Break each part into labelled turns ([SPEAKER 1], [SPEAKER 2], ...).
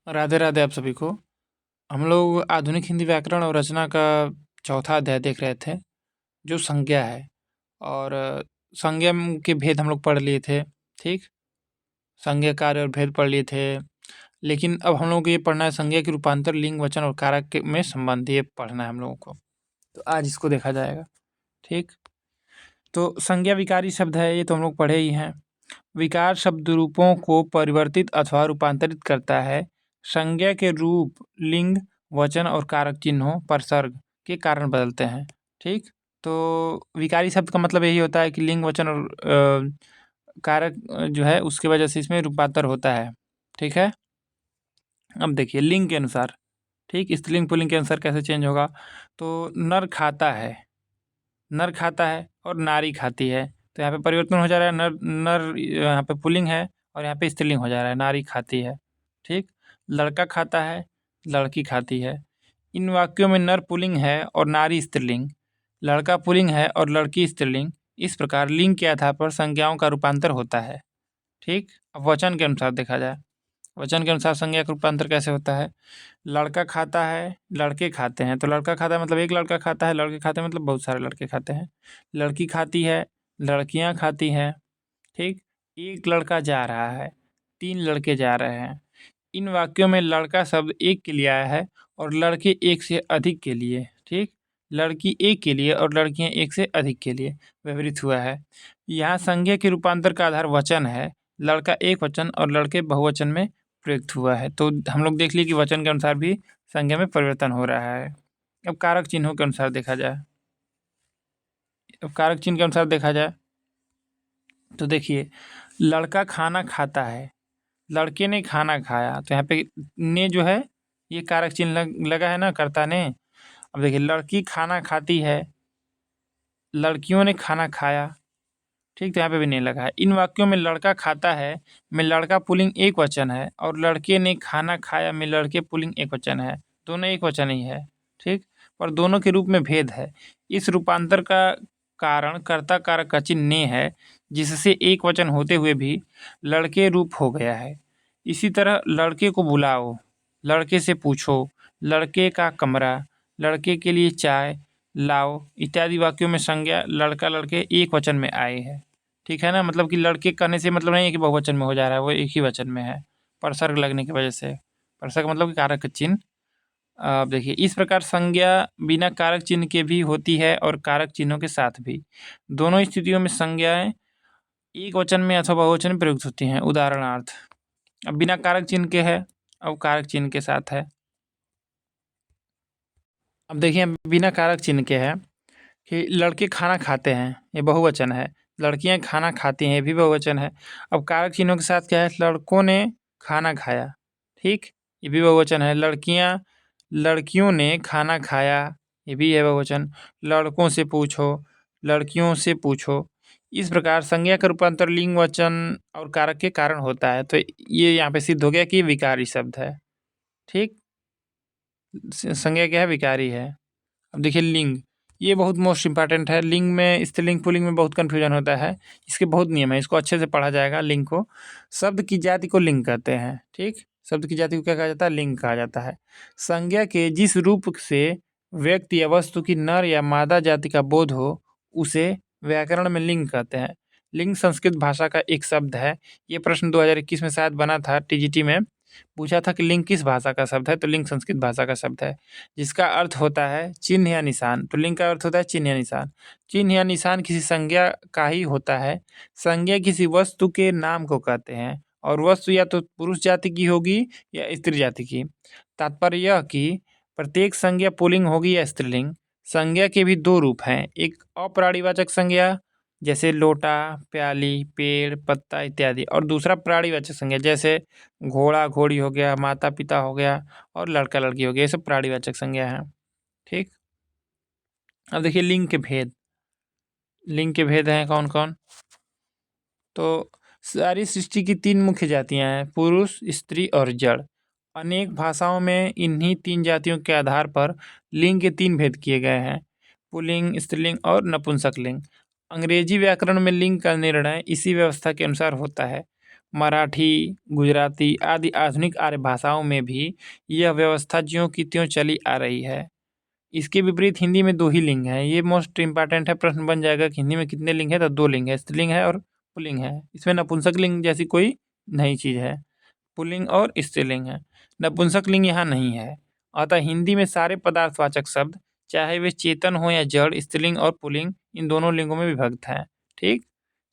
[SPEAKER 1] राधे राधे आप सभी को। हम लोग आधुनिक हिंदी व्याकरण और रचना का चौथा अध्याय देख रहे थे, जो संज्ञा है। और संज्ञा के भेद हम लोग पढ़ लिए थे। ठीक, संज्ञा, कार्य और भेद पढ़ लिए थे। लेकिन अब हम लोग को ये पढ़ना है संज्ञा के रूपांतर, लिंग, वचन और कारक में संबंध, ये पढ़ना है हम लोगों को। तो आज इसको देखा जाएगा। ठीक, तो संज्ञा विकारी शब्द है, ये तो हम लोग पढ़े ही हैं। विकार शब्द रूपों को परिवर्तित अथवा रूपांतरित करता है। संज्ञा के रूप लिंग, वचन और कारक चिन्हों, परसर्ग के कारण बदलते हैं। ठीक, तो विकारी शब्द का मतलब यही होता है कि लिंग, वचन और कारक जो है उसकी वजह से इसमें रूपांतर होता है। ठीक है, अब देखिए लिंग के अनुसार, ठीक, स्त्रीलिंग पुल्लिंग के अनुसार कैसे चेंज होगा। तो नर खाता है, नर खाता है और नारी खाती है, तो यहाँ पे परिवर्तन हो जा रहा है। नर नर यहाँ पे पुल्लिंग है और यहाँ पे स्त्रीलिंग हो जा रहा है, नारी खाती है। ठीक, लड़का खाता है, लड़की खाती है। इन वाक्यों में नर पुल्लिंग है और नारी स्त्रीलिंग, लड़का पुल्लिंग है और लड़की स्त्रीलिंग। इस प्रकार लिंग के आधार पर संज्ञाओं का रूपांतर होता है। ठीक, अब वचन के अनुसार देखा जाए, वचन के अनुसार संज्ञा का रूपांतर कैसे होता है। लड़का खाता है, लड़के खाते हैं, तो लड़का खाता है मतलब एक लड़का खाता है, लड़के खाते हैं मतलब बहुत सारे लड़के खाते हैं। लड़की खाती है, लड़कियां खाती हैं। ठीक, एक लड़का जा रहा है, तीन लड़के जा रहे हैं। इन वाक्यों में लड़का शब्द एक के लिए आया है और लड़के एक से अधिक के लिए। ठीक, लड़की एक के लिए और लड़कियां एक से अधिक के लिए व्यवहृत हुआ है। यहाँ संज्ञा के रूपांतर का आधार वचन है। लड़का एक वचन और लड़के बहुवचन में प्रयुक्त हुआ है। तो हम लोग देख लिए कि वचन के अनुसार भी संज्ञा में परिवर्तन हो रहा है। अब कारक चिन्हों के अनुसार देखा जाए, अब कारक चिन्ह के अनुसार देखा जाए तो देखिए, लड़का खाना खाता है, लड़के ने खाना खाया, तो यहाँ पे ने जो है ये कारक चिन्ह लगा है ना, कर्ता ने। अब देखिए, लड़की खाना खाती है, लड़कियों ने खाना खाया। ठीक, तो यहाँ पे भी नहीं लगा है। इन वाक्यों में लड़का खाता है में लड़का पुल्लिंग एक वचन है और लड़के ने खाना खाया में लड़के पुल्लिंग एक वचन है, दोनों एक वचन ही है। ठीक, पर दोनों के रूप में भेद है। इस रूपांतर का कारण कर्ता कारक का चिन्ह ने है, जिससे एक वचन होते हुए भी लड़के रूप हो गया है। इसी तरह लड़के को बुलाओ, लड़के से पूछो, लड़के का कमरा, लड़के के लिए चाय लाओ इत्यादि वाक्यों में संज्ञा लड़का लड़के एक वचन में आए हैं। ठीक है ना, मतलब कि लड़के कहने से मतलब नहीं है कि बहुवचन में हो जा रहा है, वो एक ही वचन में है, परसर्ग लगने की वजह से। परसर्ग मतलब कि कारक चिन्ह। अब देखिए, इस प्रकार संज्ञा बिना कारक चिन्ह के भी होती है और कारक चिन्हों के साथ भी। दोनों स्थितियों में संज्ञाएं एक वचन में अथवा बहुवचन में प्रयुक्त होती हैं। उदाहरणार्थ, अब बिना कारक चिन्ह के है, अब कारक चिन्ह के साथ है। अब देखिए, बिना कारक चिन्ह के है कि लड़के खाना खाते हैं, ये बहुवचन है। लड़कियां खाना खाती हैं, ये भी बहुवचन है। अब कारक चिन्हों के साथ क्या है, लड़कों ने खाना खाया, ठीक, ये भी बहुवचन है। लड़कियों ने खाना खाया, ये भी है बहुवचन। लड़कों से पूछो, लड़कियों से पूछो। इस प्रकार संज्ञा का रूपांतर लिंग, वचन और कारक के कारण होता है। तो ये यहाँ पे सिद्ध हो गया कि विकारी शब्द है। ठीक, संज्ञा क्या है, विकारी है। अब देखिए लिंग, ये बहुत मोस्ट इंपॉर्टेंट है। लिंग में, स्त्रीलिंग पुल्लिंग में बहुत कन्फ्यूजन होता है, इसके बहुत नियम है, इसको अच्छे से पढ़ा जाएगा। लिंग को, शब्द की जाति को लिंग कहते हैं। ठीक, शब्द की जाति को क्या कहा जाता है, लिंग कहा जाता है। संज्ञा के जिस रूप से व्यक्ति या वस्तु की नर या मादा जाति का बोध हो, उसे व्याकरण में लिंग कहते हैं। लिंग संस्कृत भाषा का एक शब्द है। ये प्रश्न 2021 में शायद बना था, टीजीटी में पूछा था कि लिंग किस भाषा का शब्द है, तो लिंग संस्कृत भाषा का शब्द है, जिसका अर्थ होता है चिन्ह या निशान। तो लिंग का अर्थ होता है चिन्ह या निशान। चिन्ह या निशान किसी संज्ञा का ही होता है। संज्ञा किसी वस्तु के नाम को कहते हैं और वस्तु या तो पुरुष जाति की होगी या स्त्री जाति की। तात्पर्य यह कि प्रत्येक संज्ञा पुल्लिंग होगी या स्त्रीलिंग। संज्ञा के भी दो रूप हैं, एक अप्राणीवाचक संज्ञा जैसे लोटा, प्याली, पेड़, पत्ता इत्यादि, और दूसरा प्राणीवाचक संज्ञा जैसे घोड़ा घोड़ी हो गया, माता पिता हो गया और लड़का लड़की हो गया, ये सब प्राणीवाचक संज्ञा है। ठीक, अब देखिए लिंग के भेद, लिंग के भेद हैं कौन कौन। तो सारी सृष्टि की तीन मुख्य जातियां हैं, पुरुष, स्त्री और जड़। अनेक भाषाओं में इन्हीं तीन जातियों के आधार पर लिंग के तीन भेद किए गए हैं, पुल्लिंग, स्त्रीलिंग और नपुंसकलिंग। अंग्रेजी व्याकरण में लिंग का निर्णय इसी व्यवस्था के अनुसार होता है। मराठी, गुजराती आदि आधुनिक आर्य भाषाओं में भी यह व्यवस्था ज्यों की त्यों चली आ रही है। इसके विपरीत हिंदी में 2 ही लिंग हैं। ये मोस्ट इम्पोर्टेंट है, प्रश्न बन जाएगा कि हिंदी में कितने लिंग हैं, तो 2 लिंग है, स्त्रीलिंग है और पुल्लिंग है। इसमें नपुंसक लिंग जैसी कोई नई चीज़ है। पुल्लिंग और स्त्रीलिंग है, नपुंसक लिंग यहाँ नहीं है। अतः हिंदी में सारे पदार्थवाचक शब्द, चाहे वे चेतन हो या जड़, स्त्रीलिंग और पुल्लिंग इन दोनों लिंगों में विभक्त हैं। ठीक?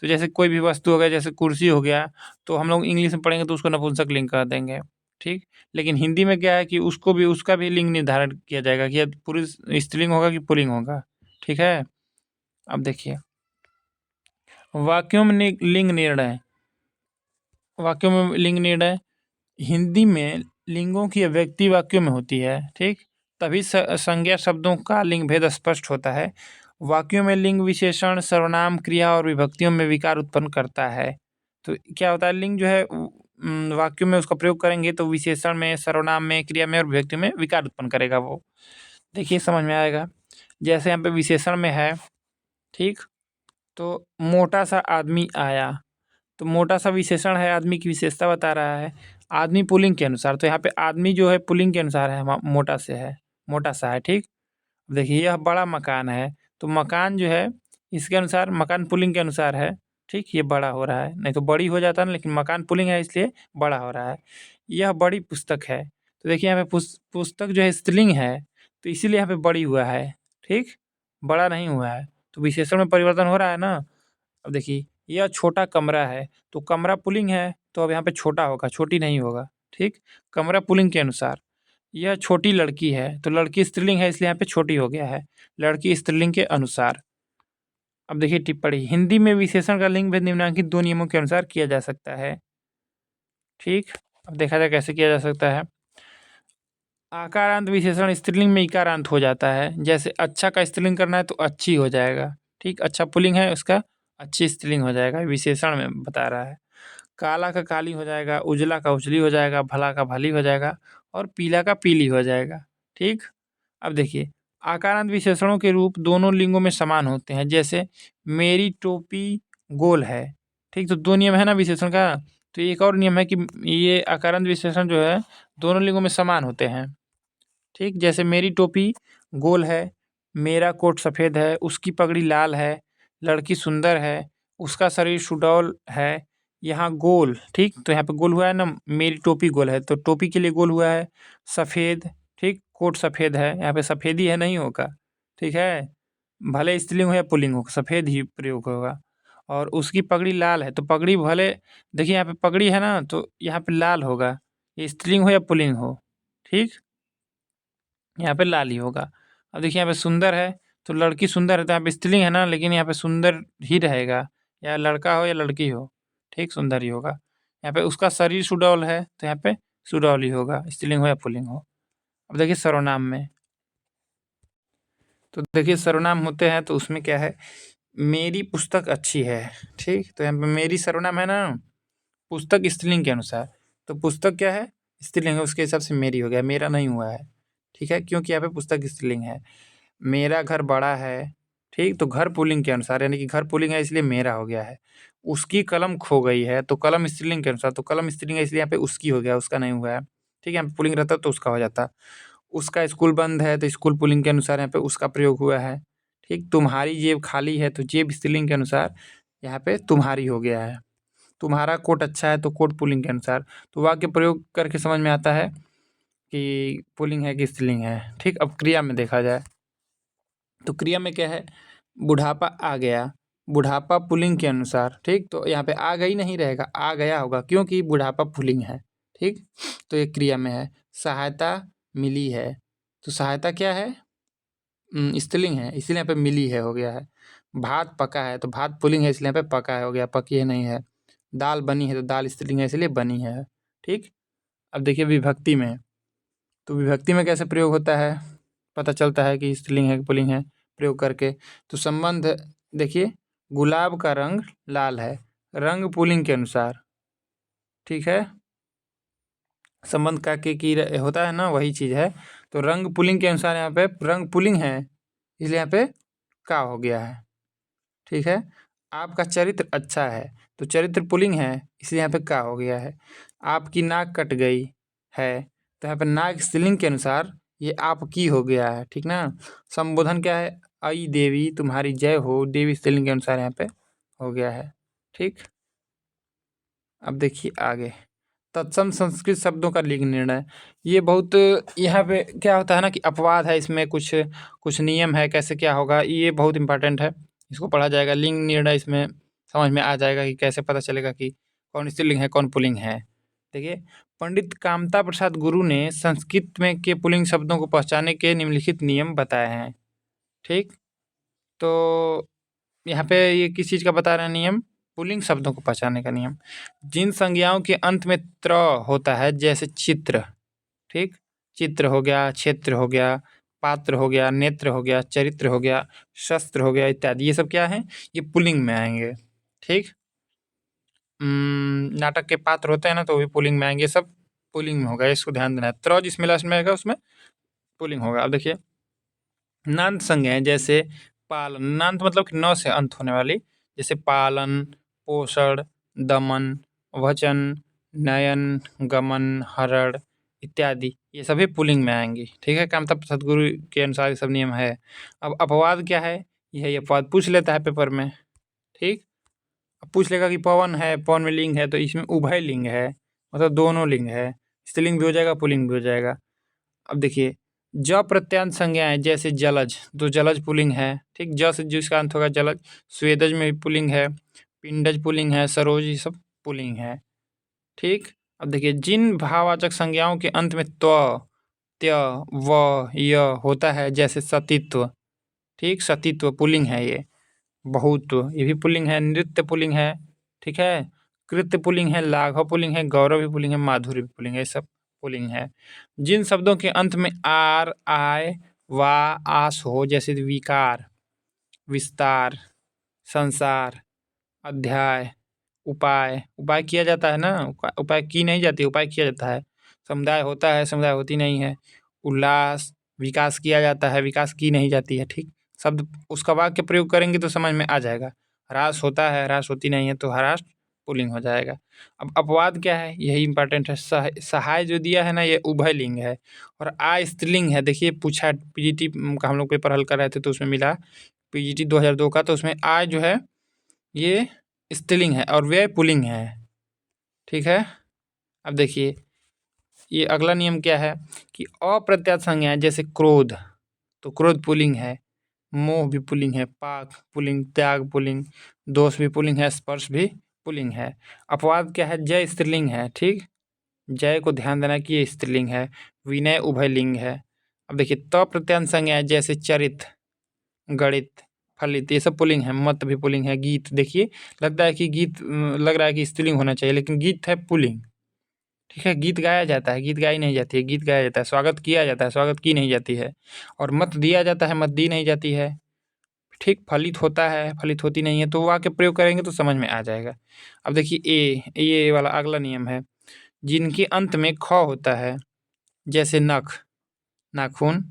[SPEAKER 1] तो जैसे कोई भी वस्तु हो गया, जैसे कुर्सी हो गया, तो हम लोग इंग्लिश में पढ़ेंगे तो उसको नपुंसक लिंग कह देंगे। ठीक? लेकिन हिंदी में क्या है कि उसका भी लिंग निर्धारण किया जाएगा कि यह पुरुष स्त्रीलिंग होगा कि पुल्लिंग होगा। ठीक है? अब देखिए, वाक्यों में लिंग निर्णय। वाक्यों में लिंग निर्णय हिंदी में लिंगों की अभिव्यक्ति वाक्यों में होती है। ठीक? तभी संज्ञा शब्दों का लिंग भेद स्पष्ट होता है। वाक्यों में लिंग विशेषण सर्वनाम, क्रिया और विभक्तियों में विकार उत्पन्न करता है। तो क्या होता है, लिंग जो है वाक्यों में उसका प्रयोग करेंगे तो विशेषण में, सर्वनाम में, क्रिया में और विभक्ति में विकार उत्पन्न करेगा वो। देखिए समझ में आएगा। जैसे यहाँ पे विशेषण में है, ठीक, तो मोटा सा आदमी आया, तो मोटा सा विशेषण है, आदमी की विशेषता बता रहा है। आदमी पुल्लिंग के अनुसार, तो यहाँ पे आदमी जो है पुल्लिंग के अनुसार है, मोटा से है, मोटा सा है। ठीक? देखिए यह बड़ा मकान है, तो मकान जो है इसके अनुसार, मकान पुल्लिंग के अनुसार है। ठीक? ये बड़ा हो रहा है, नहीं तो बड़ी हो जाता ना, लेकिन मकान पुल्लिंग है इसलिए बड़ा हो रहा है। यह बड़ी पुस्तक है, तो देखिए यहाँ पे पुस्तक जो है स्त्रीलिंग है, तो इसीलिए यहाँ पे बड़ी हुआ है। ठीक? बड़ा नहीं हुआ है, तो विशेषण में परिवर्तन हो रहा है ना। अब देखिए यह छोटा कमरा है, तो कमरा पुल्लिंग है, तो अब यहाँ पे छोटा होगा, छोटी नहीं होगा। ठीक? कमरा पुल्लिंग के अनुसार। यह छोटी लड़की है, तो लड़की स्त्रीलिंग है इसलिए यहाँ पे छोटी हो गया है, लड़की स्त्रीलिंग के अनुसार। अब देखिए टिप्पणी, हिंदी में विशेषण का लिंग भेद निम्नलिखित 2 नियमों के अनुसार किया जा सकता है। ठीक? अब देखा जाए कैसे किया जा सकता है। आकारांत विशेषण स्त्रीलिंग में इकारांत हो जाता है। जैसे अच्छा का स्त्रीलिंग करना है तो अच्छी हो जाएगा। ठीक? अच्छा पुल्लिंग है, उसका अच्छी स्त्रीलिंग हो जाएगा, विशेषण में बता रहा है। काला का काली हो जाएगा, उजला का उजली हो जाएगा, भला का भली हो जाएगा और पीला का पीली हो जाएगा। ठीक? अब देखिए आकारांत विशेषणों के रूप दोनों लिंगों में समान होते हैं। जैसे मेरी टोपी गोल है। ठीक? तो 2 नियम है ना विशेषण का। तो एक और नियम है कि ये आकारांत विशेषण जो है दोनों लिंगों में समान होते हैं। ठीक? जैसे मेरी टोपी गोल है, मेरा कोट सफ़ेद है, उसकी पगड़ी लाल है, लड़की सुंदर है, उसका शरीर सुडौल है, यहाँ गोल। ठीक? तो यहाँ पे गोल हुआ है ना, मेरी टोपी गोल है, तो टोपी के लिए गोल हुआ है। सफ़ेद, ठीक, कोट सफ़ेद है, यहाँ पे सफ़ेद ही है, नहीं होगा। ठीक है? भले स्त्रीलिंग हो या पुल्लिंग हो, सफ़ेद ही प्रयोग होगा। और उसकी पगड़ी लाल है, तो पगड़ी भले, देखिए यहाँ पे पगड़ी है ना, तो यहाँ पे लाल होगा, ये स्त्रीलिंग हो या पुल्लिंग हो। ठीक? यहाँ पे लाल ही होगा। अब देखिए यहाँ पे सुंदर है, तो लड़की सुंदर है, तो यहाँ पे स्त्रीलिंग है ना, लेकिन यहाँ पे सुंदर ही रहेगा, या लड़का हो या लड़की हो। ठीक? सुंदर ही होगा। यहाँ पे उसका शरीर सुडौल है, तो यहाँ पे सुडौल ही होगा, स्त्रीलिंग हो या पुल्लिंग हो। अब देखिए सर्वनाम में, तो देखिए सर्वनाम होते हैं तो उसमें क्या है, मेरी पुस्तक अच्छी है। ठीक? तो यहाँ पे मेरी सर्वनाम है ना, पुस्तक स्त्रीलिंग के अनुसार, तो पुस्तक क्या है, स्त्रीलिंग है, उसके हिसाब से मेरी हो गया, मेरा नहीं हुआ है। ठीक है? क्योंकि यहाँ पे पुस्तक स्त्रीलिंग है। मेरा घर बड़ा है। ठीक? तो घर पुल्लिंग के अनुसार, यानी कि घर पुल्लिंग है इसलिए मेरा हो गया है। उसकी कलम खो गई है, तो कलम स्त्रीलिंग के अनुसार, तो कलम स्त्रीलिंग है इसलिए यहाँ पे उसकी हो गया, उसका नहीं हुआ है। ठीक है? यहाँ पे पुल्लिंग रहता तो उसका हो जाता। उसका स्कूल बंद है, तो स्कूल पुल्लिंग के अनुसार यहाँ पे उसका प्रयोग हुआ है। ठीक? तुम्हारी जेब खाली है, तो जेब स्त्रीलिंग के अनुसार यहाँ पे तुम्हारी हो गया है। तुम्हारा कोट अच्छा है, तो कोट पुल्लिंग के अनुसार। तो वाक्य प्रयोग करके समझ में आता है कि पुल्लिंग है कि स्त्रीलिंग है। ठीक? अब क्रिया में देखा जाए, तो क्रिया में क्या है, बुढ़ापा आ गया, बुढ़ापा पुल्लिंग के अनुसार। ठीक? तो यहाँ पे आ गई नहीं रहेगा, आ गया होगा, क्योंकि बुढ़ापा पुल्लिंग है। ठीक? तो ये क्रिया में है। सहायता मिली है, तो सहायता क्या है, स्त्रीलिंग है, इसीलिए यहाँ पे मिली है हो गया है। भात पका है, तो भात पुल्लिंग है इसलिए यहाँ पे पका है हो गया, पकी है नहीं है। दाल बनी है, तो दाल स्त्रीलिंग है इसलिए बनी है। ठीक? अब देखिए विभक्ति में, तो विभक्ति में कैसे प्रयोग होता है, पता चलता है कि स्त्रीलिंग है कि पुल्लिंग है प्रयोग करके। तो संबंध देखिए, गुलाब का रंग लाल है, रंग पुल्लिंग के अनुसार। ठीक है? संबंध का के की होता है ना, वही चीज़ है। तो रंग पुल्लिंग के अनुसार यहाँ पे रंग पुल्लिंग है इसलिए यहाँ पे का हो गया है। ठीक है? आपका चरित्र अच्छा है, तो चरित्र पुल्लिंग है, इसलिए यहाँ पे का हो गया है। आपकी नाक कट गई है, तो यहाँ पे नाक स्त्रीलिंग के अनुसार ये आपकी हो गया है, ठीक ना। संबोधन क्या है, आई देवी तुम्हारी जय हो, देवी स्त्रीलिंग के अनुसार यहाँ पे हो गया है, ठीक। अब देखिए आगे, तत्सम संस्कृत शब्दों का लिंग निर्णय। ये बहुत यहाँ पे क्या होता है ना कि अपवाद है, इसमें कुछ कुछ नियम है, कैसे क्या होगा, ये बहुत इंपॉर्टेंट है, इसको पढ़ा जाएगा। लिंग निर्णय इसमें समझ में आ जाएगा कि कैसे पता चलेगा कि कौन स्त्रीलिंग है कौन पुल्लिंग है। देखिए, पंडित कामता प्रसाद गुरु ने संस्कृत में के पुल्लिंग शब्दों को पहचानने के निम्नलिखित नियम बताए हैं, ठीक। तो यहाँ पे ये किस चीज़ का बता रहे हैं नियम, पुल्लिंग शब्दों को पहचानने का नियम। जिन संज्ञाओं के अंत में त्र होता है, जैसे चित्र, ठीक, चित्र हो गया, क्षेत्र हो गया, पात्र हो गया, नेत्र हो गया, चरित्र हो गया, शस्त्र हो गया इत्यादि, ये सब क्या है, ये पुल्लिंग में आएंगे, ठीक। नाटक के पात्र होते हैं ना, तो भी पुल्लिंग में आएंगे, सब पुल्लिंग में होगा, इसको ध्यान देना है। त्र जिसमें लास्ट में आएगा उसमें पुल्लिंग होगा। अब देखिए, नान्त संज्ञाएं जैसे पालन, नान्त मतलब कि न से अंत होने वाली, जैसे पालन, पोषण, दमन, वचन, नयन, गमन, हरण इत्यादि, ये सभी पुल्लिंग में आएंगी, ठीक है। कामता सदगुरु के अनुसार ये सब नियम है। अब अपवाद क्या है, यह अपवाद पूछ लेता है पेपर में, ठीक। अब पूछ लेगा कि पवन है, पवन में लिंग है, तो इसमें उभय लिंग है, मतलब दोनों लिंग है, स्त्रीलिंग भी हो जाएगा पुल्लिंग भी हो जाएगा। अब देखिए, ज प्रत्यंत संज्ञाएं जैसे जलज, तो जलज पुल्लिंग है, ठीक। ज से जिसका अंत होगा जलज, स्वेदज में भी पुल्लिंग है, पिंडज पुल्लिंग है, सरोज, ये सब पुल्लिंग है, ठीक। अब देखिए, जिन भाववाचक संज्ञाओं के अंत में त्व, त्य, व, य होता है, जैसे सतीत्व, ठीक, सतीत्व पुल्लिंग है ये। बहुत्व, ये भी पुल्लिंग है। नृत्य पुल्लिंग है, ठीक है। कृत्य पुल्लिंग है, लाघव पुल्लिंग है, गौरव भी पुल्लिंग है, माधुर्य भी पुल्लिंग है, ये सब पुल्लिंग है। जिन शब्दों के अंत में आर, आय, वा, आस हो, जैसे विकार, विस्तार, संसार, अध्याय, उपाय, उपाय किया जाता है ना, उपाय की नहीं जाती, उपाय किया जाता है। समुदाय होता है, समुदाय होती नहीं है। उल्लास, विकास किया जाता है, विकास की नहीं जाती है, ठीक। शब्द उसका वाक्य प्रयोग करेंगे तो समझ में आ जाएगा। ह्रास होता है, ह्रास होती नहीं है, तो ह्रास पुल्लिंग हो जाएगा। अब अपवाद क्या है, यही इंपॉर्टेंट है। सहाय जो दिया है ना, ये उभय लिंग है, और आ स्त्रीलिंग है। देखिए, पूछा पीजीटी का हम लोग पेपर हल कर रहे थे, तो उसमें मिला पीजीटी 2002 का, तो उसमें आ जो है ये स्त्रीलिंग है और व्यय पुल्लिंग है, ठीक है। अब देखिए, ये अगला नियम क्या है कि अप्रत्यय संज्ञाएं जैसे क्रोध, तो क्रोध पुल्लिंग है, मोह भी पुल्लिंग है, पाक पुल्लिंग, त्याग पुल्लिंग, दोष भी पुल्लिंग है, स्पर्श भी पुल्लिंग है। अपवाद क्या है, जय स्त्रीलिंग है, ठीक। जय को ध्यान देना कि ये स्त्रीलिंग है। विनय उभय लिंग है। अब देखिए, त प्रत्यय संज्ञाएं जैसे चरित, गणित, फलित, ये सब पुल्लिंग है। मत भी पुल्लिंग है। गीत, देखिए लगता है कि गीत लग रहा है कि स्त्रीलिंग होना चाहिए, लेकिन गीत है पुल्लिंग, ठीक है। गीत गाया जाता है, गीत गाई नहीं जाती है, गीत गाया जाता है। स्वागत किया जाता है, स्वागत की नहीं जाती है। और मत दिया जाता है, मत दी नहीं जाती है, ठीक। फलित होता है, फलित होती नहीं है। तो वो आके प्रयोग करेंगे तो समझ में आ जाएगा। अब देखिए, ये वाला अगला नियम है, जिनके अंत में ख होता है, जैसे नख, नाखून,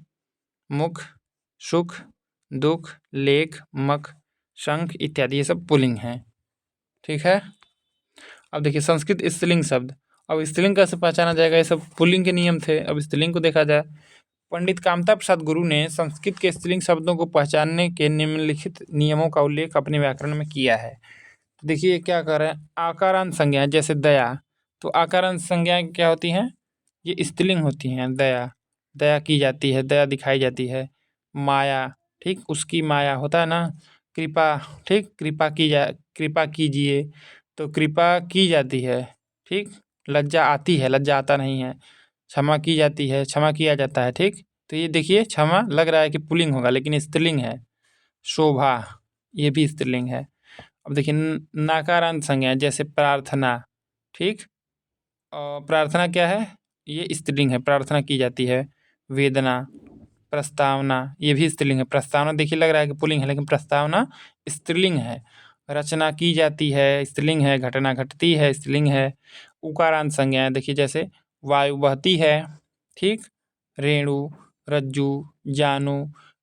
[SPEAKER 1] मुख, सुख, दुख, लेख, मख, शंख इत्यादि, ये सब पुल्लिंग हैं, ठीक है। अब देखिए, संस्कृत स्त्रीलिंग शब्द, अब स्त्रीलिंग कैसे पहचाना जाएगा, ये सब पुल्लिंग के नियम थे। अब स्त्रीलिंग को देखा जाए, पंडित कामता प्रसाद गुरु ने संस्कृत के स्त्रीलिंग शब्दों को पहचानने के निम्नलिखित नियमों का उल्लेख अपने व्याकरण में किया है। तो देखिए क्या कर रहे हैं, आकारांत संज्ञाएं जैसे दया, तो आकारांत संज्ञाएं क्या होती हैं, ये स्त्रीलिंग होती हैं। दया, दया की जाती है, दया दिखाई जाती है। माया, ठीक, उसकी माया होता है ना। कृपा, ठीक, कृपा कीजिए, तो कृपा की जाती है, ठीक। लज्जा आती है, लज्जा आता नहीं है। क्षमा की जाती है, क्षमा किया जाता है, ठीक। तो ये देखिए, क्षमा लग रहा है कि पुल्लिंग होगा, लेकिन स्त्रीलिंग है। शोभा, ये भी स्त्रीलिंग है। अब देखिए, नकारांत संज्ञा जैसे प्रार्थना, ठीक। प्रार्थना क्या है, ये स्त्रीलिंग है, प्रार्थना की जाती है। वेदना, प्रस्तावना, ये भी स्त्रीलिंग है। प्रस्तावना देखिए लग रहा है कि पुल्लिंग है, लेकिन प्रस्तावना स्त्रीलिंग है। रचना की जाती है, स्त्रीलिंग है। घटना घटती है, स्त्रीलिंग है। उकारांत संज्ञाएं देखिए, जैसे वायु बहती है, ठीक। रेणु, रज्जु, जानु,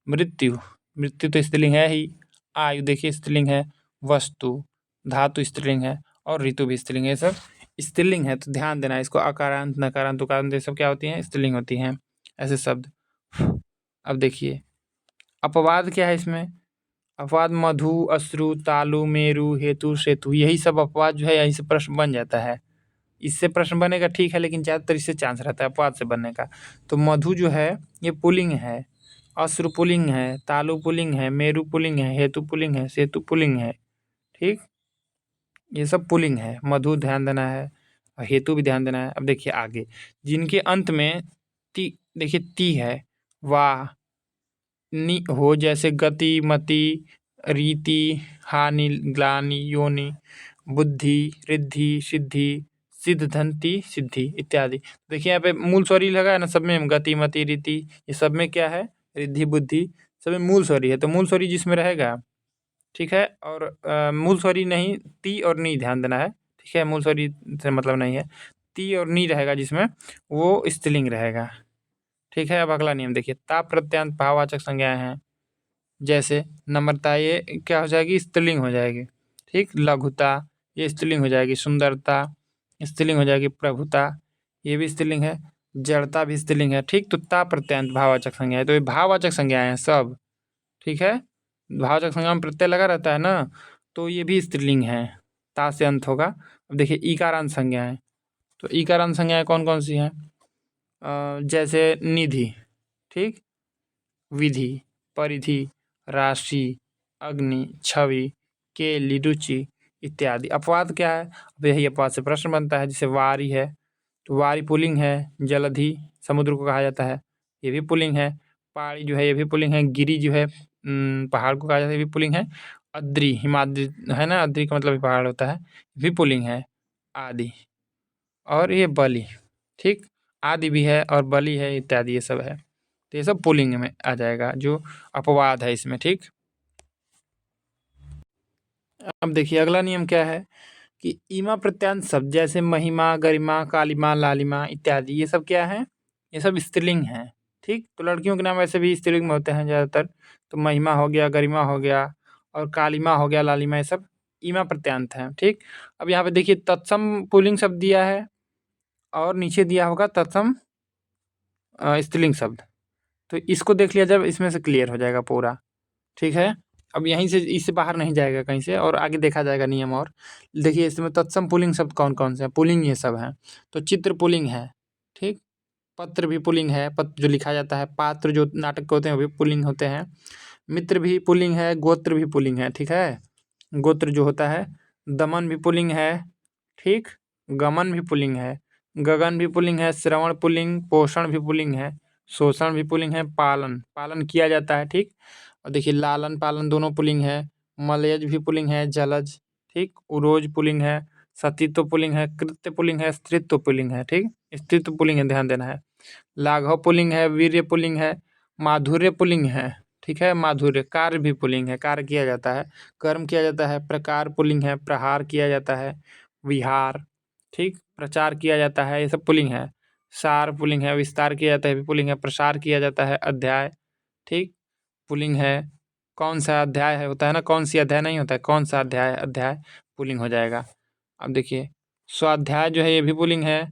[SPEAKER 1] मृत्यु, मृत्यु तो स्त्रीलिंग है ही। आयु देखिए स्त्रीलिंग है। वस्तु, धातु स्त्रीलिंग है। और ऋतु भी स्त्रीलिंग है। ये सब स्त्रीलिंग है, तो ध्यान देना इसको। अकारांत, नकारांत, उकारांत ये सब क्या होती हैं? स्त्रीलिंग होती हैं ऐसे शब्द। अब देखिए अपवाद क्या है इसमें? अपवाद मधु, अश्रु, तालु, मेरु, हेतु, सेतु, यही सब अपवाद जो है यहीं से प्रश्न बन जाता है। इससे प्रश्न बनेगा ठीक है, लेकिन ज़्यादातर इससे चांस रहता है अपवाद से बनने का। तो मधु जो है ये पुल्लिंग है, अश्रु पुल्लिंग है, तालु पुल्लिंग है, मेरु पुल्लिंग है, हेतु पुल्लिंग है, सेतु पुल्लिंग है। ठीक, ये सब पुल्लिंग है। मधु ध्यान देना है और हेतु भी ध्यान देना है। अब देखिए आगे, जिनके अंत में ती, देखिए ती है, वाह, नि हो, जैसे गति, मति, रीति, हानि, ग्लानि, योनि, बुद्धि, रिद्धि, सिद्धि, सिद्धंति, सिद्धि इत्यादि। देखिए यहाँ पे मूल स्वर ही लगा है ना सब में, गति, मति, रीति, ये सब में क्या है? रिद्धि, बुद्धि, सब में मूल स्वर ही है। तो मूल स्वर ही जिसमें रहेगा, ठीक है। और मूल स्वर ही नहीं, ती और नी ध्यान देना है, ठीक है। मूल स्वर ही से मतलब नहीं है, ती और नी रहेगा जिसमें, वो स्त्रीलिंग रहेगा, ठीक है। अब अगला नियम देखिए, ता प्रत्यांत भाववाचक संज्ञाएं हैं। जैसे नम्रता, ये क्या हो जाएगी? स्त्रीलिंग हो जाएगी, ठीक। लघुता, ये स्त्रीलिंग हो जाएगी। सुंदरता स्त्रीलिंग हो जाएगी। प्रभुता, ये भी स्त्रीलिंग है। जड़ता भी स्त्रीलिंग है, ठीक। तो ता प्रत्यंत भाववाचक संज्ञाएं, तो ये भाववाचक संज्ञाएं हैं सब, ठीक है। भाववाचक संज्ञा में प्रत्यय लगा रहता है ना, तो ये भी स्त्रीलिंग है, ता से अंत होगा। अब देखिए ईकारांत संज्ञाएं, तो ईकारांत संज्ञाएं कौन कौन सी हैं? जैसे निधि, ठीक, विधि, परिधि, राशि, अग्नि, छवि, केली, रुचि इत्यादि। अपवाद क्या है? अब यही अपवाद से प्रश्न बनता है। जैसे वारी है, तो वारी पुल्लिंग है। जलधि समुद्र को कहा जाता है, ये भी पुल्लिंग है। पहाड़ी जो है ये भी पुल्लिंग है। गिरी जो है पहाड़ को कहा जाता है, ये भी पुल्लिंग है। अद्रि, हिमाद्रि है ना, अद्रि का मतलब पहाड़ होता है, ये भी पुल्लिंग है। आदि, और ये बलि, ठीक, आदि भी है और बलि है इत्यादि, ये सब है। तो ये सब पुल्लिंग में आ जाएगा, जो अपवाद है इसमें, ठीक। अब देखिए अगला नियम क्या है कि ईमा प्रत्यांत शब्द जैसे महिमा, गरिमा, कालिमा, लालिमा इत्यादि, ये सब क्या है? ये सब स्त्रीलिंग हैं, ठीक। तो लड़कियों के नाम वैसे भी स्त्रीलिंग में होते हैं ज़्यादातर। तो महिमा हो गया, गरिमा हो गया, और कालिमा हो गया, लालिमा, ये सब ईमा प्रत्यांत हैं, ठीक। अब यहाँ पे देखिए तत्सम पुल्लिंग शब्द दिया है, और नीचे दिया होगा तत्सम स्त्रीलिंग शब्द। तो इसको देख लिया जाए, इसमें से क्लियर हो जाएगा पूरा, ठीक है। अब यहीं से, इससे बाहर नहीं जाएगा कहीं से, और आगे देखा जाएगा नियम। और देखिए इसमें तत्सम पुल्लिंग शब्द कौन कौन से हैं? पुल्लिंग ये सब हैं। तो चित्र पुल्लिंग है, ठीक। पत्र भी पुल्लिंग है, पत्र जो लिखा जाता है। पात्र जो नाटक के होते हैं वो भी पुल्लिंग होते हैं। मित्र भी पुल्लिंग है। गोत्र भी पुल्लिंग है, ठीक है। गोत्र जो होता है। दमन भी पुल्लिंग है, ठीक। गमन भी पुल्लिंग है। गगन भी पुल्लिंग है। श्रवण पुल्लिंग, पोषण भी पुल्लिंग है। शोषण भी पुल्लिंग है। पालन, पालन किया जाता है, ठीक। और देखिए लालन पालन दोनों पुल्लिंग है। मलयज भी पुल्लिंग है। जलज, ठीक। उरोज पुल्लिंग है। सतीत्व पुल्लिंग है। कृत्य पुल्लिंग है। स्त्रीत्व पुल्लिंग है, ठीक। स्त्रीत्व पुल्लिंग है, ध्यान देना है। लाघव पुल्लिंग है। वीर्य पुल्लिंग है। माधुर्य पुल्लिंग है, ठीक है। माधुर्य, कार्य भी पुल्लिंग है, कार्य किया जाता है, कर्म किया जाता है। प्रकार पुल्लिंग है। प्रहार किया जाता है। विहार, ठीक। प्रचार किया जाता है, ये सब पुल्लिंग है। सार पुल्लिंग है। विस्तार किया जाता है, भी पुल्लिंग है। प्रसार किया जाता है। अध्याय, ठीक, पुल्लिंग है। कौन सा अध्याय है होता है ना, कौन सी अध्याय नहीं होता है, कौन सा अध्याय, अध्याय पुल्लिंग हो जाएगा। अब देखिए स्वाध्याय जो है ये भी पुल्लिंग है।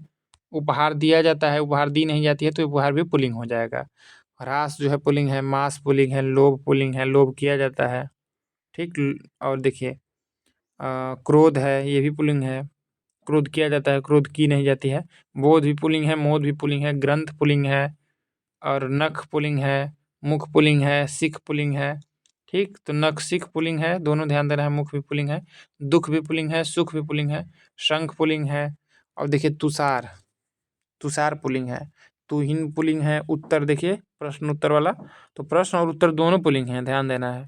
[SPEAKER 1] उपहार दिया जाता है, उपहार दी नहीं जाती है, तो उपहार भी पुल्लिंग हो जाएगा। ह्रास जो है पुल्लिंग है। मास पुल्लिंग है। लोभ पुल्लिंग है, लोभ किया जाता है, ठीक। और देखिए क्रोध है, ये भी पुल्लिंग है, क्रोध किया जाता है, क्रोध की नहीं जाती है। बोध भी पुल्लिंग है। मोद भी पुल्लिंग है। ग्रंथ पुल्लिंग है, और नख पुल्लिंग है। मुख पुल्लिंग है। सिख पुल्लिंग है, ठीक। तो नख सिख पुल्लिंग है, दोनों ध्यान देना है। मुख भी पुल्लिंग है। दुख भी पुल्लिंग है। सुख भी पुल्लिंग है। शंख पुल्लिंग है। और देखिए तुषार, तुषार पुल्लिंग है। तुहिन पुल्लिंग है। उत्तर देखिए प्रश्न उत्तर वाला, तो प्रश्न और उत्तर दोनों पुल्लिंग हैं, ध्यान देना है।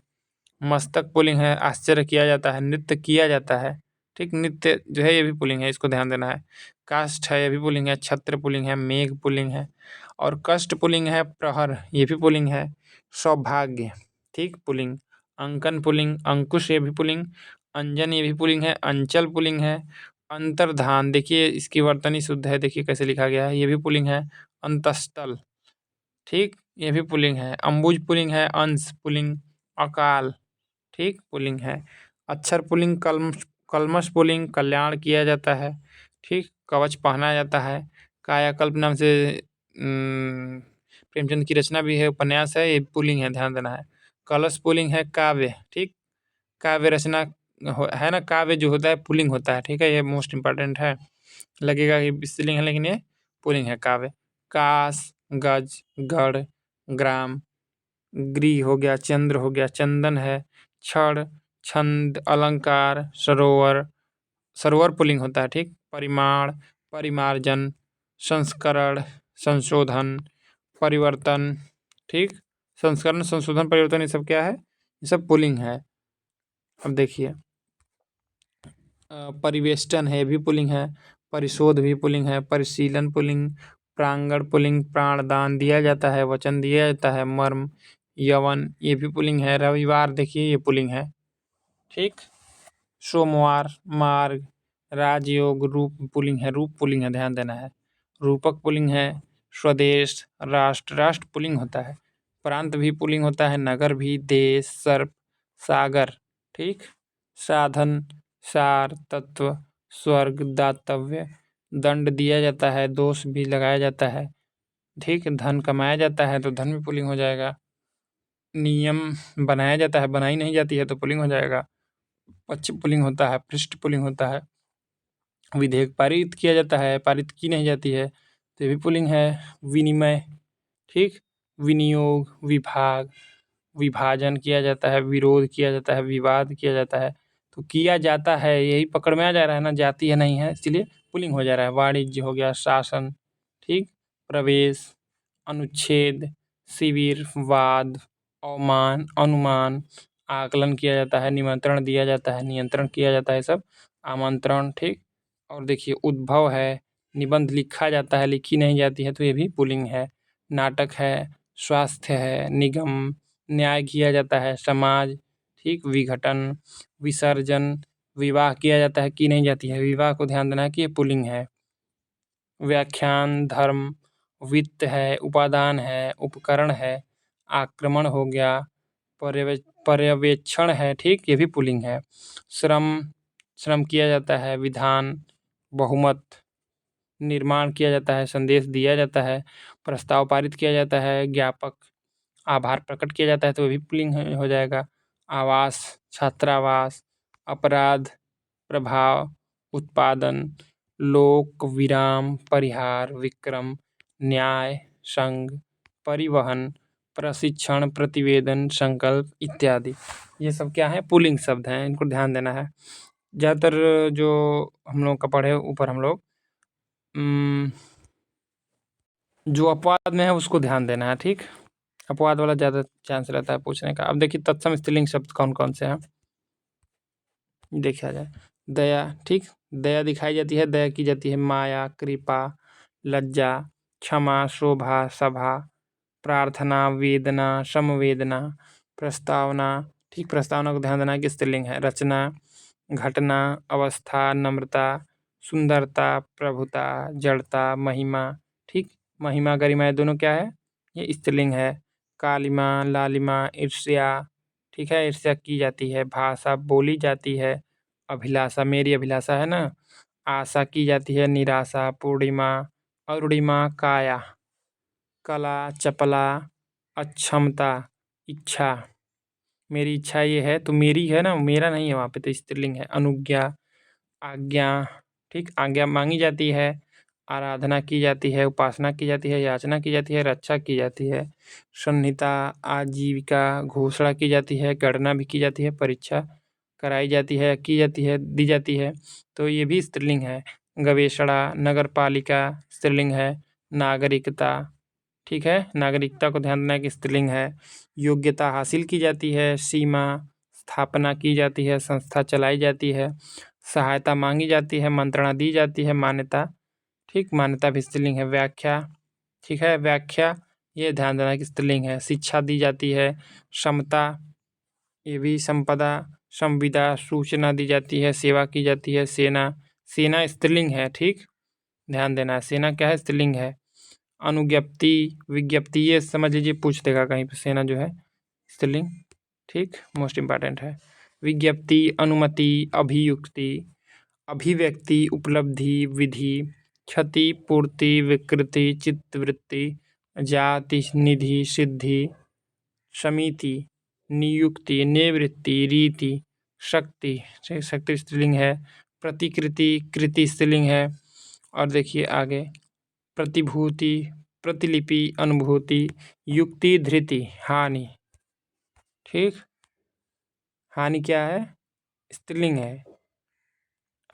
[SPEAKER 1] मस्तक पुल्लिंग है। आश्चर्य किया जाता है। नृत्य किया जाता है, ठीक। नृत्य जो है ये भी पुल्लिंग है, इसको ध्यान देना है। काष्ठ है, ये भी पुल्लिंग है। छत्र पुल्लिंग है। मेघ पुल्लिंग है। और कष्ट पुल्लिंग है। प्रहर, ये भी पुल्लिंग है। सौभाग्य, ठीक, पुल्लिंग। अंकन पुल्लिंग। अंकुश, ये भी पुल्लिंग। अंजन, ये भी पुल्लिंग है। अंचल पुल्लिंग है। अंतर्धान, देखिए इसकी वर्तनी शुद्ध है, देखिए कैसे लिखा गया है, ये भी पुल्लिंग है। अंतस्थल, ठीक, ये भी पुल्लिंग है। अंबुज पुल्लिंग है। अंश पुल्लिंग। अकाल, ठीक, पुल्लिंग है। अक्षर पुल्लिंग। कलम, कलमश पुल्लिंग कल्याण किया जाता है, ठीक। कवच पहना जाता है। कायाकल्प नाम से प्रेमचंद की रचना भी है, उपन्यास है, ये पुल्लिंग है, ध्यान देना है। कलश पुल्लिंग है काव्य, ठीक। काव्य रचना है ना, काव्य जो होता है पुल्लिंग होता है, ठीक है, ये मोस्ट इंपॉर्टेंट है। लगेगा कि स्त्रीलिंग है लेकिन ये पुल्लिंग है काव्य। काश, गज, गढ़, ग्राम, गृह हो गया, चंद्र हो गया, चंदन है, क्षण, छंद, अलंकार, सरोवर, सरोवर पुल्लिंग होता है, ठीक। परिमाण, परिमार्जन, संस्करण, संशोधन, परिवर्तन, ठीक। संस्करण, संशोधन, परिवर्तन, ये सब क्या है? ये सब पुल्लिंग है। अब देखिए परिवेष्टन है, ये भी पुल्लिंग है। परिशोध भी पुल्लिंग है। परिशीलन पुल्लिंग, प्रांगण पुल्लिंग, प्राणदान दिया जाता है, वचन दिया जाता है, मर्म, यवन, ये भी पुल्लिंग है। रविवार देखिए ये पुल्लिंग है, ठीक। सोमवार, मार्ग, राजयोग, रूप पुल्लिंग है, रूप पुल्लिंग है, ध्यान देना है। रूपक पुल्लिंग है। स्वदेश, राष्ट्र, राष्ट्र पुल्लिंग होता है। प्रांत भी पुल्लिंग होता है। नगर भी, देश, सर्प, सागर, ठीक। साधन, सार, तत्व, स्वर्ग, दातव्य, दंड दिया जाता है, दोष भी लगाया जाता है, ठीक। धन कमाया जाता है तो धन भी पुल्लिंग हो जाएगा। नियम बनाया जाता है, बनाई नहीं जाती है तो पुल्लिंग हो जाएगा। पक्ष पुल्लिंग होता है, पृष्ठ पुल्लिंग होता है। विधेयक पारित किया जाता है, पारित की नहीं जाती है तो ये भी पुल्लिंग है। विनिमय, ठीक। विनियोग, विभाग, विभाजन किया जाता है, विरोध किया जाता है, विवाद किया जाता है। तो किया जाता है यही पकड़ में आ जा रहा है ना, जाती है नहीं है, इसलिए पुल्लिंग हो जा रहा है। वाणिज्य हो गया, शासन, ठीक। प्रवेश, अनुच्छेद, शिविर, वाद, अवमान, अनुमान, आकलन किया जाता है, निमंत्रण दिया जाता है, नियंत्रण किया जाता है, सब आमंत्रण, ठीक। और देखिए उद्भव है, निबंध लिखा जाता है, लिखी नहीं जाती है तो ये भी पुल्लिंग है। नाटक है, स्वास्थ्य है, निगम, न्याय किया जाता है, समाज, ठीक। विघटन, विसर्जन, विवाह किया जाता है, की नहीं जाती है, विवाह को ध्यान देना है कि ये पुल्लिंग है। व्याख्यान, धर्म, वित्त है, उपादान है, उपकरण है, आक्रमण हो गया, पर्यवेक्षण है, ठीक, ये भी पुल्लिंग है। श्रम, श्रम किया जाता है, विधान, बहुमत, निर्माण किया जाता है, संदेश दिया जाता है, प्रस्ताव पारित किया जाता है, ज्ञापक, आभार प्रकट किया जाता है तो ये भी पुल्लिंग हो जाएगा। आवास, छात्रावास, अपराध, प्रभाव, उत्पादन, लोक, विराम, परिहार, विक्रम, न्याय, संघ, परिवहन, प्रशिक्षण, प्रतिवेदन, संकल्प इत्यादि, ये सब क्या है? पुल्लिंग शब्द हैं, इनको ध्यान देना है। ज़्यादातर जो हम लोग का पढ़े ऊपर हम लोग जो अपवाद में है उसको ध्यान देना है, ठीक। अपवाद वाला ज़्यादा चांस रहता है पूछने का। अब देखिए तत्सम स्त्रीलिंग शब्द कौन कौन से हैं, देखा जाए। दया, ठीक। दया दिखाई जाती है, दया की जाती है। माया, कृपा, लज्जा, क्षमा, शोभा, सभा, प्रार्थना, वेदना, समवेदना, प्रस्तावना, ठीक। प्रस्तावना को ध्यान देना है कि स्त्रीलिंग है। रचना, घटना, अवस्था, नम्रता, सुंदरता, प्रभुता, जड़ता, महिमा, ठीक। महिमा, गरिमा, ये दोनों क्या है? ये स्त्रीलिंग है। कालिमा, लालिमा, ईर्ष्या, ठीक है, ईर्ष्या की जाती है। भाषा, बोली जाती है। अभिलाषा, मेरी अभिलाषा है ना। आशा की जाती है। निराशा, पूर्णिमा, अरुणिमा, काया, कला, चपला, अक्षमता, इच्छा, मेरी इच्छा ये है तो मेरी है ना, मेरा नहीं है वहाँ पे, तो स्त्रीलिंग है। अनुज्ञा, आज्ञा, ठीक। आज्ञा मांगी जाती है। आराधना की जाती है, उपासना की जाती है, याचना की जाती है, रक्षा की जाती है। संहिता, आजीविका, घोषणा की जाती है, गणना भी की जाती है, परीक्षा कराई जाती है, की जाती है, दी जाती है, तो ये भी स्त्रीलिंग है। गवेषणा, नगरपालिका स्त्रीलिंग है। नागरिकता, ठीक है, नागरिकता को ध्यान देना कि स्त्रीलिंग है। योग्यता हासिल की जाती है। सीमा, स्थापना की जाती है, संस्था चलाई जाती है, सहायता मांगी जाती है, मंत्रणा दी जाती है, मान्यता, ठीक। मान्यता भी स्त्रीलिंग है। व्याख्या, ठीक है, व्याख्या, ये ध्यान देना कि स्त्रीलिंग है। शिक्षा दी जाती है। समता, ये भी संपदा, संविदा, सूचना दी जाती है, सेवा की जाती है। सेना, सेना स्त्रीलिंग है, ठीक। ध्यान देना है, सेना क्या है? स्त्रीलिंग है। अनुज्ञप्ति, विज्ञप्ति, ये समझ लीजिए पूछ देगा कहीं पे, सेना जो है स्त्रीलिंग, ठीक, मोस्ट इम्पॉर्टेंट है। विज्ञप्ति, अनुमति, अभियुक्ति, अभिव्यक्ति, उपलब्धि, विधि, क्षति, पूर्ति, विकृति, चित्तवृत्ति, जाति, निधि, सिद्धि, समिति, नियुक्ति, निवृत्ति, रीति, शक्ति, शक्ति स्त्रीलिंग है, प्रतिकृति, कृति स्त्रीलिंग है। और देखिए आगे प्रतिभूति, प्रतिलिपि, अनुभूति, युक्ति, धृति, हानि। ठीक, हानि क्या है? स्त्रीलिंग है।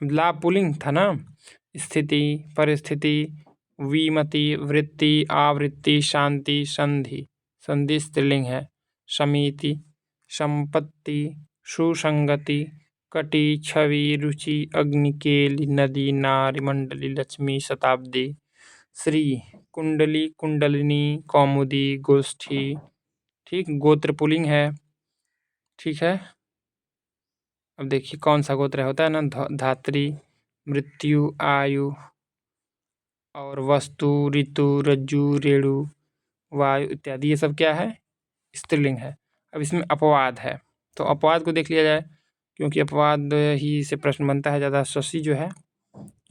[SPEAKER 1] लाभ पुल्लिंग था ना। स्थिति, परिस्थिति, विमति, वृत्ति, आवृत्ति, शांति, संधि, संधि स्त्रीलिंग है। समिति, संपत्ति, सुसंगति, कटि, छवि, रुचि, अग्नि, केली, नदी, नारी, मंडली, लक्ष्मी, शताब्दी, श्री, कुंडली, कुंडलिनी, कौमुदी, गोष्ठी। ठीक, गोत्र पुल्लिंग है। ठीक है, अब देखिए कौन सा गोत्र होता है ना, धात्री, मृत्यु, आयु, और वस्तु, ऋतु, रज्जु, रेणु, वायु इत्यादि, ये सब क्या है? स्त्रीलिंग है। अब इसमें अपवाद है, तो अपवाद को देख लिया जाए, क्योंकि अपवाद ही से प्रश्न बनता है ज़्यादा। शशि जो है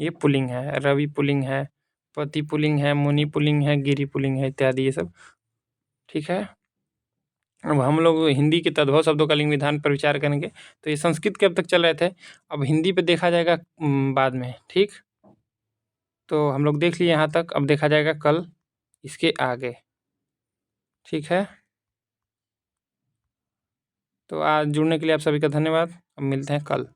[SPEAKER 1] ये पुल्लिंग है, रवि पुल्लिंग है, पति पुल्लिंग है, मुनि पुल्लिंग है, गिरि पुल्लिंग है इत्यादि ये सब। ठीक है, अब हम लोग हिंदी के तद्भव शब्दों का लिंग विधान पर विचार करेंगे। तो ये संस्कृत के अब तक चल रहे थे, अब हिंदी पे देखा जाएगा बाद में। ठीक, तो हम लोग देख लिए यहाँ तक, अब देखा जाएगा कल इसके आगे। ठीक है, तो आज जुड़ने के लिए आप सभी का धन्यवाद। अब मिलते हैं कल।